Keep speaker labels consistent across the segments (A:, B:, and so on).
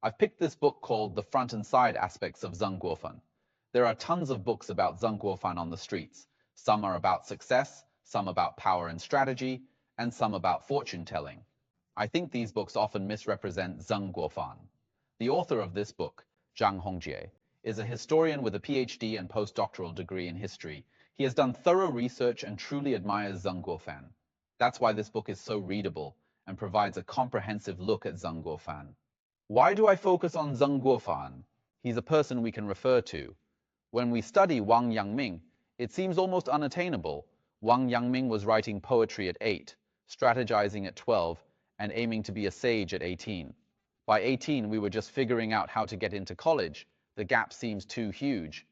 A: I've picked this book called The Front and Side Aspects of Zeng Guofan. There are tons of books about Zeng Guofan on the streets. Some are about success, some about power and strategy, and some about fortune-telling. I think these books often misrepresent Zeng Guofan. The author of this book, Zhang Hongjie, is a historian with a PhD and postdoctoral degree in history. He has done thorough research and truly admires Zeng Guofan. That's why this book is so readable and provides a comprehensive look at Zeng Guofan. Why do I focus on Zeng Guofan? He's a person we can refer to. When we study Wang Yangming, it seems almost unattainable. Wang Yangming was writing poetry at 8, strategizing at 12, and aiming to be a sage at 18. By 18, we were just figuring out how to get into college. The gap seems too huge.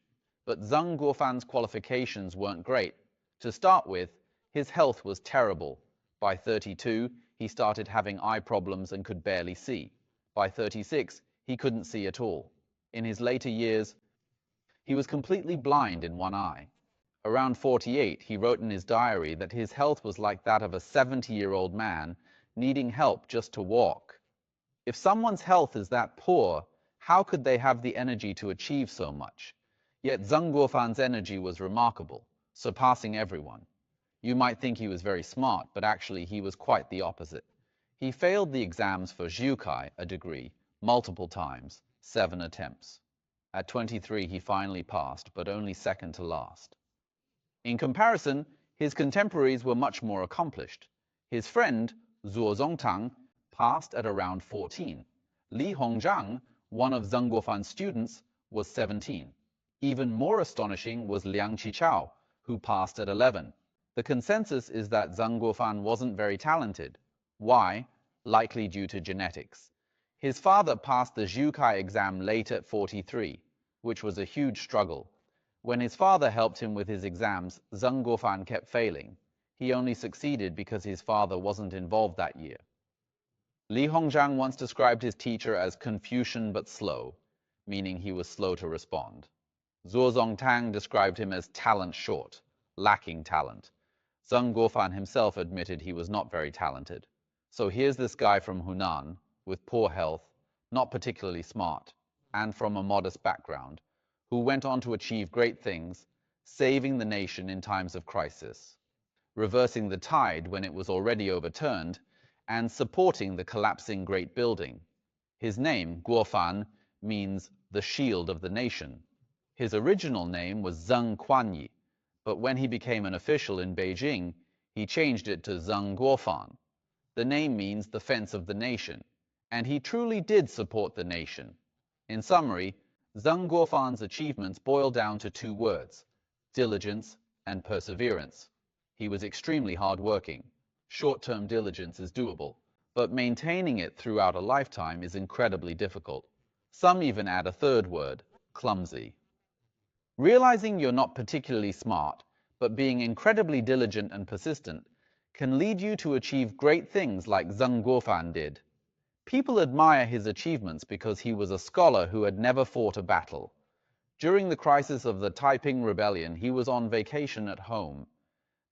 A: But Zeng Guofan's qualifications weren't great. To start with, his health was terrible. By 32, he started having eye problems and could barely see. By 36, he couldn't see at all. In his later years, he was completely blind in one eye. Around 48, he wrote in his diary that his health was like that of a 70-year-old man needing help just to walk. If someone's health is that poor, how could they have the energy to achieve so much? Yet Zeng Guofan's energy was remarkable, surpassing everyone. You might think he was very smart, but actually he was quite the opposite. He failed the exams for Zhukai, a degree, multiple times, 7 attempts. At 23, he finally passed, but only second to last. In comparison, his contemporaries were much more accomplished. His friend, Zuo Zongtang, passed at around 14. Li Hongzhang, one of Zeng Guofan's students, was 17. Even more astonishing was Liang Qichao, who passed at 11. The consensus is that Zeng Guofan wasn't very talented. Why? Likely due to genetics. His father passed the Zhukai exam late at 43, which was a huge struggle. When his father helped him with his exams, Zeng Guofan kept failing. He only succeeded because his father wasn't involved that year. Li Hongzhang once described his teacher as Confucian but slow, meaning he was slow to respond. Zuo Zongtang described him as talent short, lacking talent. Zeng Guofan himself admitted he was not very talented. So here's this guy from Hunan, with poor health, not particularly smart, and from a modest background, who went on to achieve great things, saving the nation in times of crisis, reversing the tide when it was already overturned, and supporting the collapsing great building. His name, Guofan, means the shield of the nation. His original name was Zeng Kuanyi, but when he became an official in Beijing, he changed it to Zeng Guofan. The name means the fence of the nation, and he truly did support the nation. In summary, Zeng Guofan's achievements boil down to 2 words: diligence and perseverance. He was extremely hardworking. Short-term diligence is doable, but maintaining it throughout a lifetime is incredibly difficult. Some even add a 3rd word: clumsy. Realizing you're not particularly smart, but being incredibly diligent and persistent, can lead you to achieve great things like Zeng Guofan did. People admire his achievements because he was a scholar who had never fought a battle. During the crisis of the Taiping Rebellion, he was on vacation at home.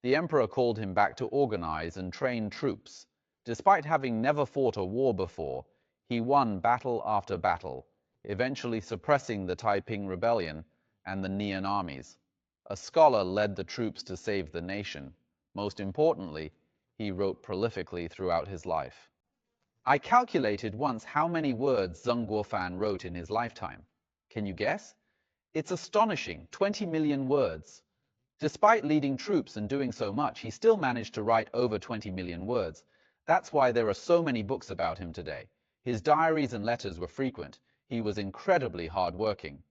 A: The emperor called him back to organize and train troops. Despite having never fought a war before, he won battle after battle, eventually suppressing the Taiping Rebellion and the Nian armies. A scholar led the troops to save the nation. Most importantly, he wrote prolifically throughout his life. I calculated once how many words Zeng Guofan wrote in his lifetime. Can you guess? It's astonishing, 20 million words. Despite leading troops and doing so much, he still managed to write over 20 million words. That's why there are so many books about him today. His diaries and letters were frequent. He was incredibly hardworking.